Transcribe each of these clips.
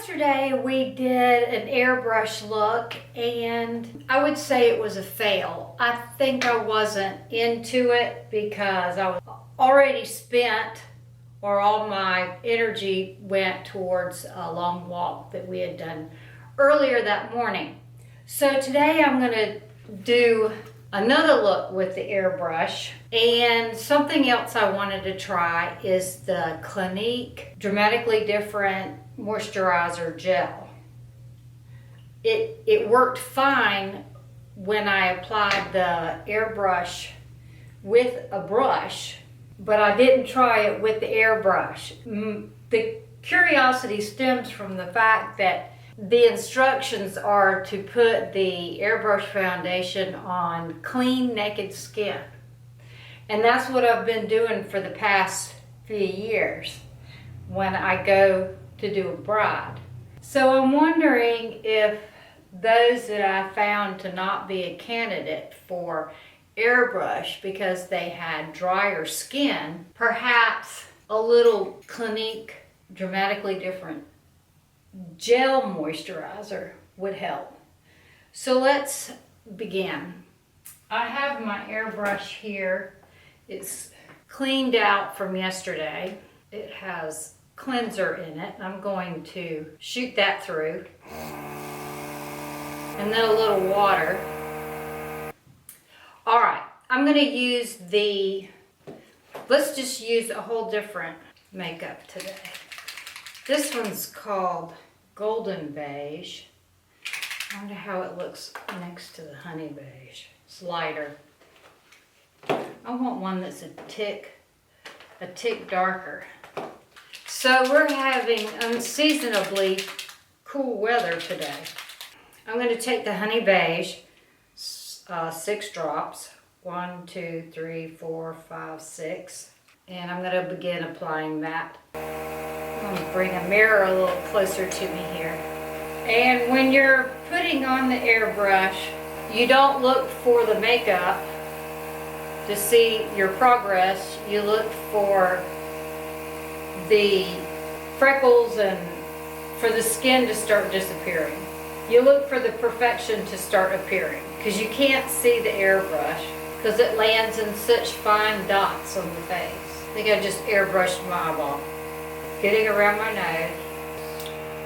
yesterday we did an airbrush look and I would say it was a fail. I think I wasn't into it because I was already spent, or all my energy went towards a long walk that we had done earlier that morning. So today I'm going to do another look with the airbrush, and something else I wanted to try is the Clinique Dramatically Different Moisturizer Gel. It worked fine when I applied the airbrush with a brush, but I didn't try it with the airbrush. The curiosity stems from the fact that the instructions are to put the airbrush foundation on clean, naked skin. And that's what I've been doing for the past few years when I go to do a bride. So I'm wondering if those that I found to not be a candidate for airbrush because they had drier skin, perhaps a little Clinique Dramatically Different Gel Moisturizer would help. So let's begin. I have my airbrush here. It's cleaned out from yesterday. It has cleanser in it. I'm going to shoot that through. And then a little water. All right, I'm going to use let's just use a whole different makeup today. This one's called Golden Beige. I wonder how it looks next to the Honey Beige. It's lighter. I want one that's a tick darker. So we're having unseasonably cool weather today. I'm going to take the Honey Beige, 6 drops. 1, 2, 3, 4, 5, 6. And I'm going to begin applying that. I'm going to bring a mirror a little closer to me here. And when you're putting on the airbrush, you don't look for the makeup to see your progress. You look for the freckles and for the skin to start disappearing. You look for the perfection to start appearing because you can't see the airbrush because it lands in such fine dots on the face. I think I just airbrushed my eyeball. Getting around my nose.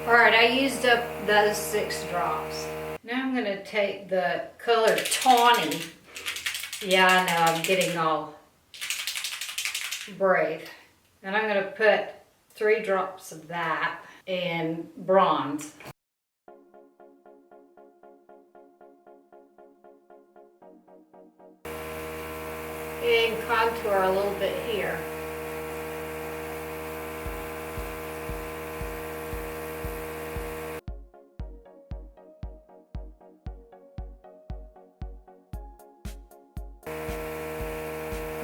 Alright, I used up those 6 drops. Now I'm going to take the color Tawny. Yeah, I know, I'm getting all brave. And I'm going to put 3 drops of that in bronze. And contour a little bit here.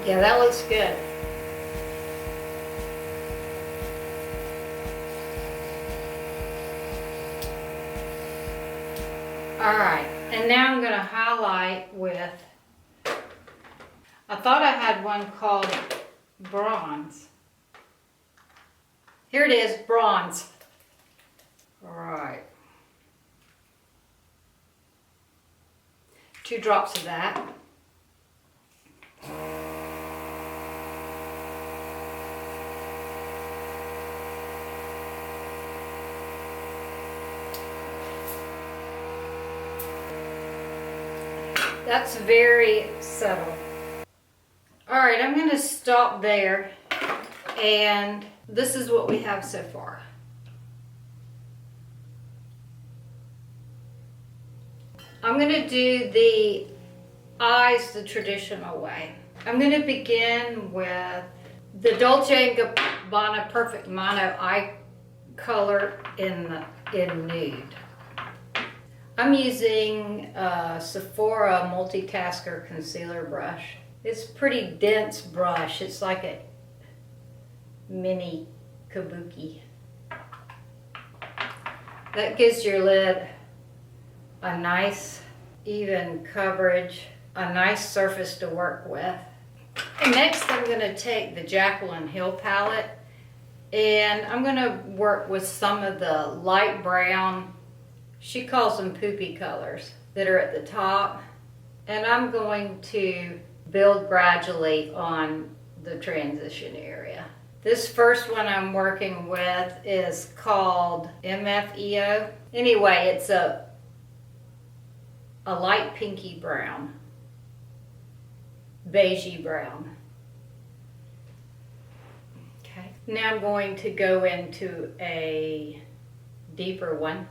Yeah, that looks good. All right, and now I'm going to highlight with, I thought I had one called Bronze. Here it is, Bronze. All right. 2 drops of that. That's very subtle. All right, I'm going to stop there, and this is what we have so far. I'm going to do the eyes the traditional way. I'm going to begin with the Dolce & Gabbana Perfect Mono Eye Color in Nude. I'm using a Sephora Multitasker Concealer Brush. It's a pretty dense brush. It's like a mini kabuki. That gives your lid a nice even coverage, a nice surface to work with. And next I'm going to take the Jaclyn Hill palette And I'm gonna work with some of the light brown, she calls them poopy colors, that are at the top. And I'm going to build gradually on the transition area. This first one I'm working with is called MFEO. Anyway, it's a light pinky brown, beigey brown. Okay. Now I'm going to go into a deeper one.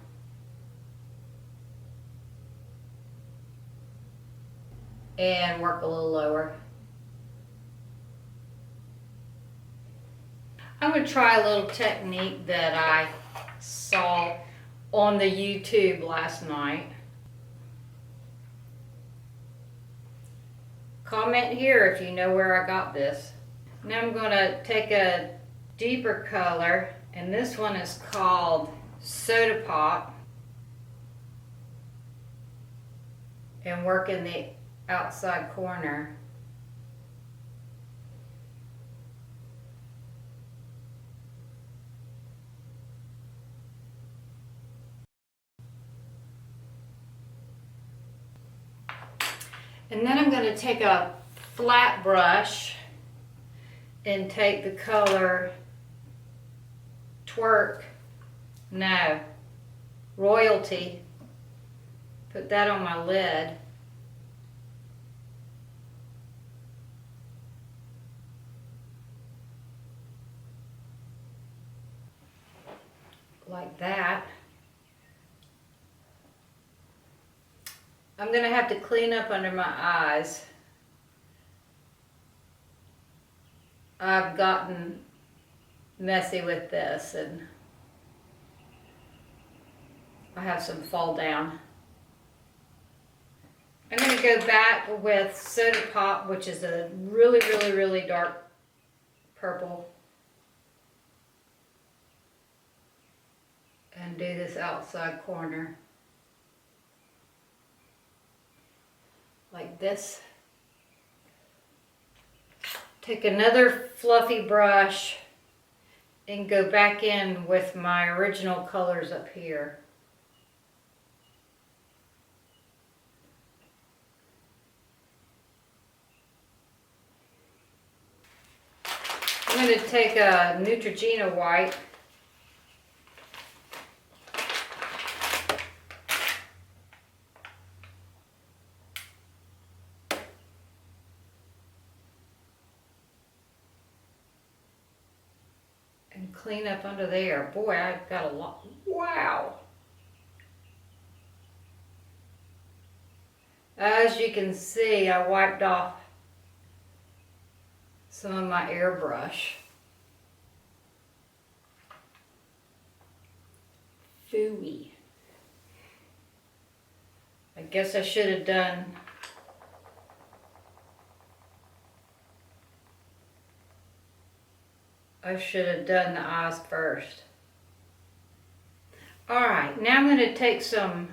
And work a little lower. I'm going to try a little technique that I saw on the YouTube last night. Comment here if you know where I got this. Now I'm going to take a deeper color, and this one is called Soda Pop, and work in the outside corner. And then I'm going to take a flat brush and take the color Royalty, put that on my lid. Like that. I'm going to have to clean up under my eyes. I've gotten messy with this and I have some fall down. I'm going to go back with Soda Pop, which is a really, really, really dark purple, and do this outside corner like this. Take another fluffy brush and go back in with my original colors up here. I'm going to take a Neutrogena white and clean up under there. Boy, I've got a lot. Wow! As you can see, I wiped off some of my airbrush. Phooey. I guess I should have done the eyes first. Alright, now I'm going to take some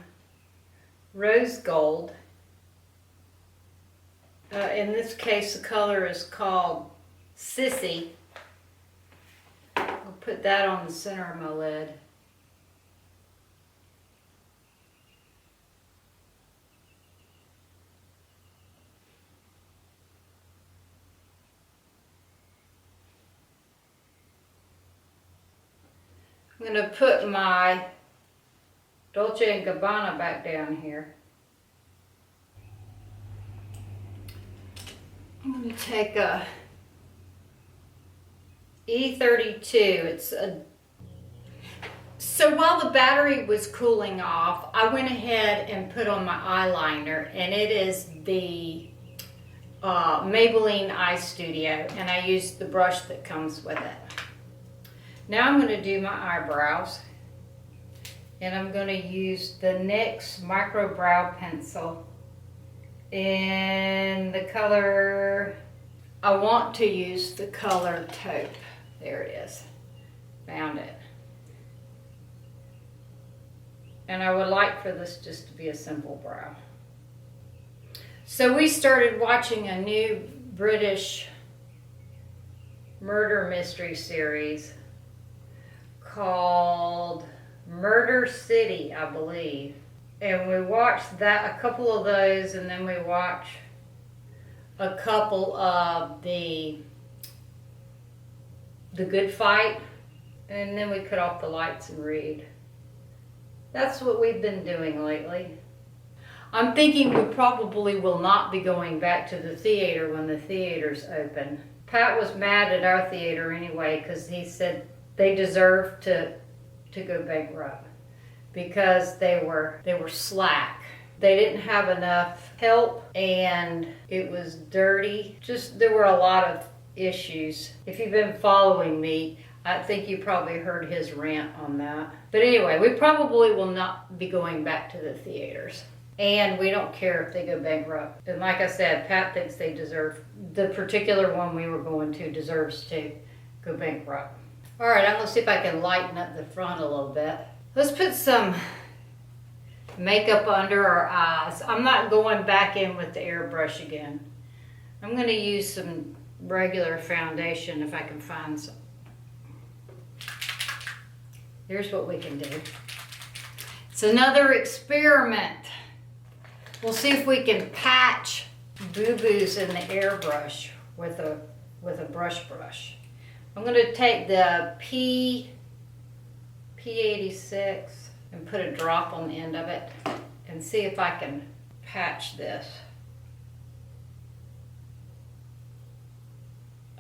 rose gold. In this case, the color is called Sissy. I'll put that on the center of my lid. I'm going to put my Dolce & Gabbana back down here. I'm going to take a E32. So while the battery was cooling off, I went ahead and put on my eyeliner, and it is the Maybelline eyestudio, and I used the brush that comes with it. Now I'm going to do my eyebrows, and I'm going to use the NYX Micro Brow Pencil in the color, I want to use the color Taupe. There it is. Found it. And I would like for this just to be a simple brow. So we started watching a new British murder mystery series called Murder City, I believe. And we watched that, a couple of those, and then we watched a couple of the Good Fight, and then we cut off the lights and read. That's what we've been doing lately. I'm thinking we probably will not be going back to the theater when the theater's open. Pat was mad at our theater anyway because he said they deserve to go bankrupt because they were slack. They didn't have enough help and it was dirty. Just there were a lot of issues. If you've been following me, I think you probably heard his rant on that. But anyway, we probably will not be going back to the theaters. And we don't care if they go bankrupt. And like I said, Pat thinks they deserve, the particular one we were going to deserves to go bankrupt. All right, I'm gonna see if I can lighten up the front a little bit. Let's put some makeup under our eyes. I'm not going back in with the airbrush again. I'm gonna use some regular foundation if I can find some. Here's what we can do. It's another experiment. We'll see if we can patch boo-boos in the airbrush with a brush. I'm going to take the P86 and put a drop on the end of it and see if I can patch this.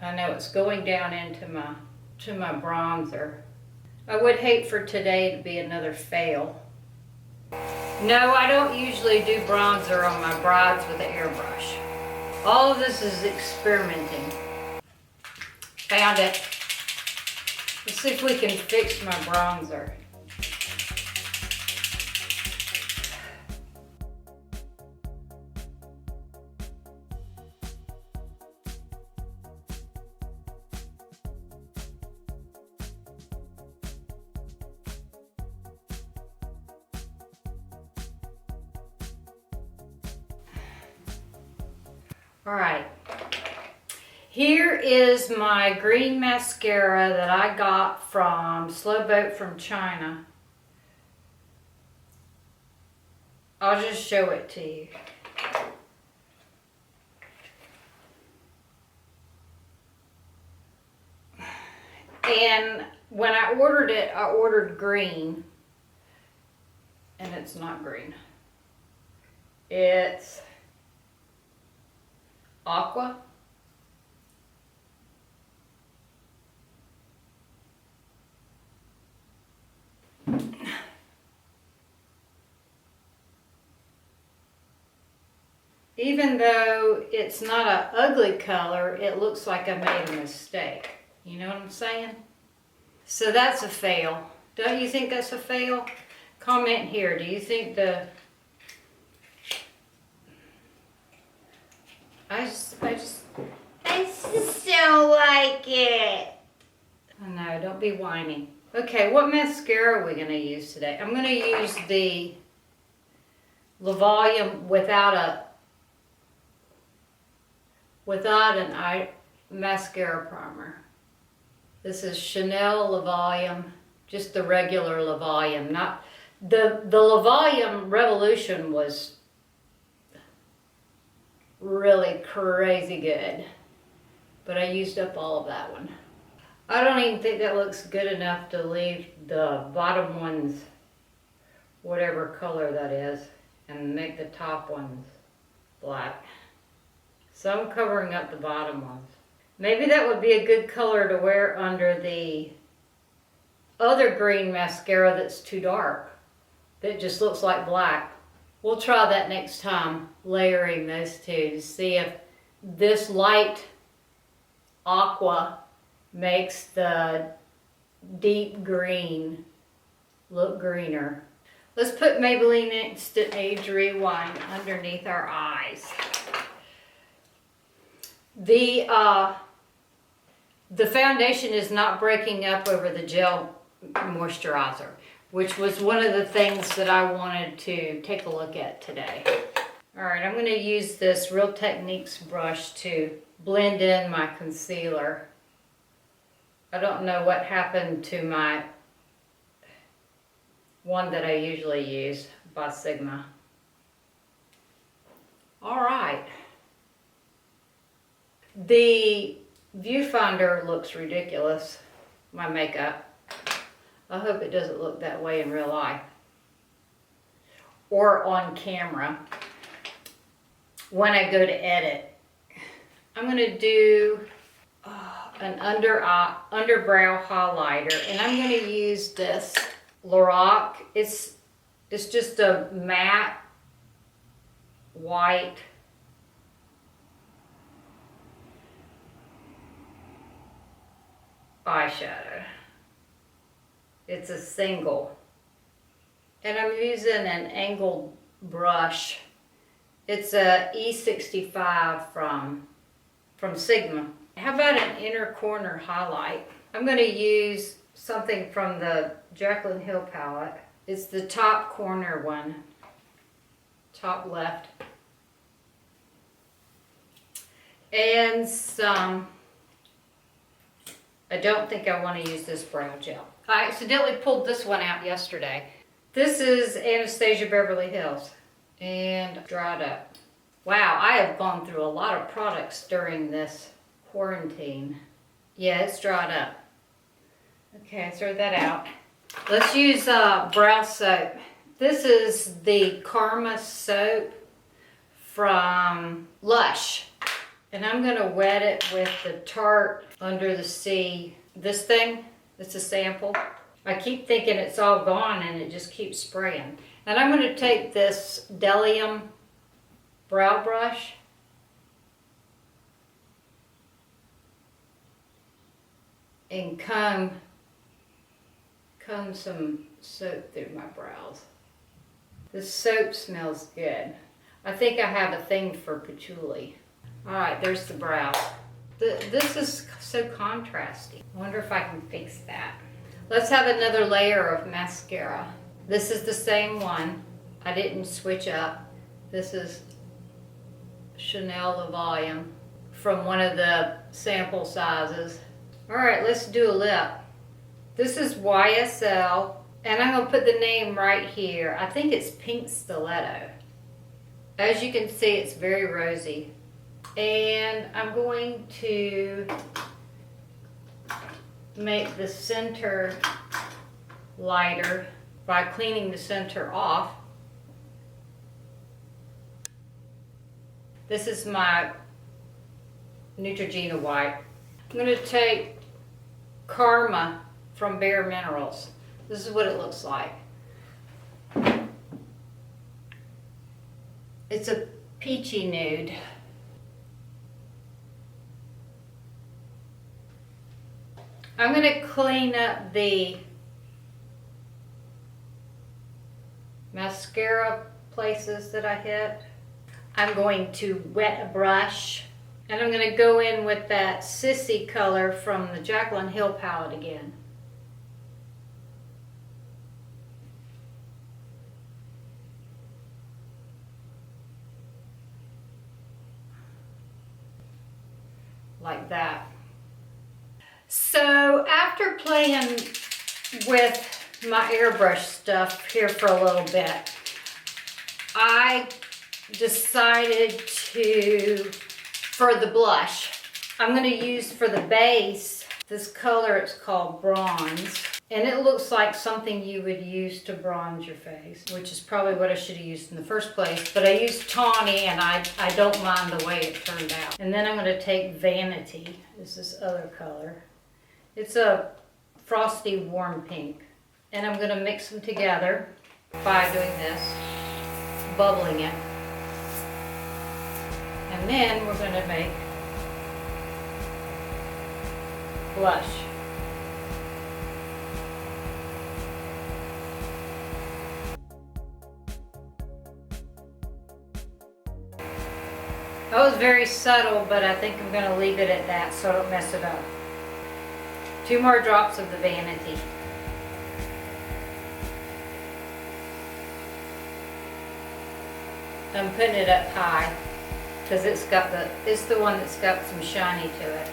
I know it's going down into my bronzer. I would hate for today to be another fail. No, I don't usually do bronzer on my brides with an airbrush. All of this is experimenting. Found it. Let's see if we can fix my bronzer. All right, here is my green mascara that I got from Slow Boat from China. I'll just show it to you. And when I ordered it, I ordered green, and it's not green. It's aqua. Even though it's not an ugly color, it looks like I made a mistake. You know what I'm saying? So that's a fail. Don't you think that's a fail? Comment here. Do you think the... I just don't like it. Oh no, don't be whiny. Okay, what mascara are we going to use today? I'm going to use the La Volume without an eye mascara primer. This is Chanel La Volume, just the regular La Volume. Not the La Volume Revolution was really crazy good, but I used up all of that one. I don't even think that looks good enough to leave the bottom ones whatever color that is and make the top ones black. So I'm covering up the bottom ones. Maybe that would be a good color to wear under the other green mascara that's too dark, that just looks like black. We'll try that next time, layering those two to see if this light aqua makes the deep green look greener. Let's put Maybelline Instant Age Rewind underneath our eyes. The foundation is not breaking up over the gel moisturizer, which was one of the things that I wanted to take a look at today. All right, I'm going to use this Real Techniques brush to blend in my concealer. I don't know what happened to my one that I usually use by Sigma. All right. The viewfinder looks ridiculous, my makeup. I hope it doesn't look that way in real life or on camera when I go to edit. I'm going to do an underbrow highlighter, and I'm going to use this Lorac. It's just a matte white eyeshadow. It's a single, and I'm using an angled brush. It's a E65 from Sigma. How about an inner corner highlight? I'm going to use something from the Jaclyn Hill palette. It's the top corner one, top left. And some, I don't think I want to use this brow gel. I accidentally pulled this one out yesterday. This is Anastasia Beverly Hills and dried up. Wow, I have gone through a lot of products during this quarantine. Yeah, it's dried up. Okay, throw that out. Let's use brow soap. This is the Karma soap from Lush. And I'm gonna wet it with the Tarte Under the Sea. This thing, it's a sample. I keep thinking it's all gone and it just keeps spraying. And I'm gonna take this Delium brow brush and comb some soap through my brows. This soap smells good. I think I have a thing for patchouli. All right, there's the brow. This is so contrasty. I wonder if I can fix that. Let's have another layer of mascara. This is the same one. I didn't switch up. This is Chanel Le Volume from one of the sample sizes. All right, let's do a lip. This is YSL, and I'm gonna put the name right here. I think it's Pink Stiletto. As you can see, it's very rosy. And I'm going to make the center lighter by cleaning the center off. This is my Neutrogena wipe. I'm going to take Karma from BareMinerals. This is what it looks like. It's a peachy nude. I'm going to clean up the mascara places that I hit. I'm going to wet a brush, and I'm going to go in with that Sissy color from the Jaclyn Hill palette again. Like that. So after playing with my airbrush stuff here for a little bit, I decided for the blush, I'm going to use for the base this color. It's called Bronze, and it looks like something you would use to bronze your face, which is probably what I should have used in the first place, but I used tawny, and I don't mind the way it turned out. And then I'm going to take Vanity. This is other color. It's a frosty warm pink, and I'm going to mix them together by doing this, bubbling it. And then we're going to make blush. That was very subtle, but I think I'm going to leave it at that so I don't mess it up. 2 more drops of the Vanity. I'm putting it up high because it's the one that's got some shiny to it.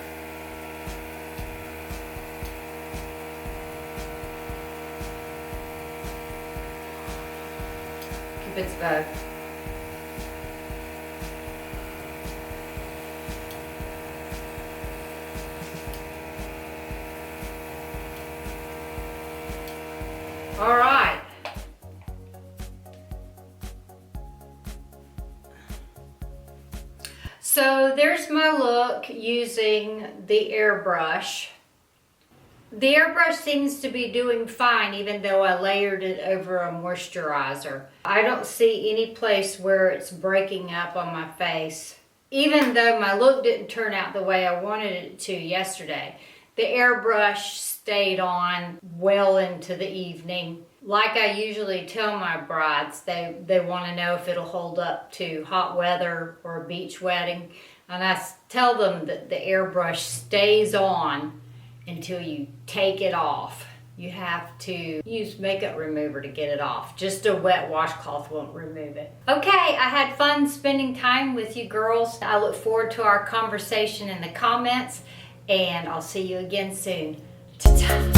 Cupid's bow. All right. So there's my look using the airbrush. The airbrush seems to be doing fine even though I layered it over a moisturizer. I don't see any place where it's breaking up on my face. Even though my look didn't turn out the way I wanted it to yesterday, the airbrush stayed on well into the evening. Like I usually tell my brides, they want to know if it'll hold up to hot weather or a beach wedding. And I tell them that the airbrush stays on until you take it off. You have to use makeup remover to get it off. Just a wet washcloth won't remove it. Okay, I had fun spending time with you girls. I look forward to our conversation in the comments, and I'll see you again soon. Ta-ta.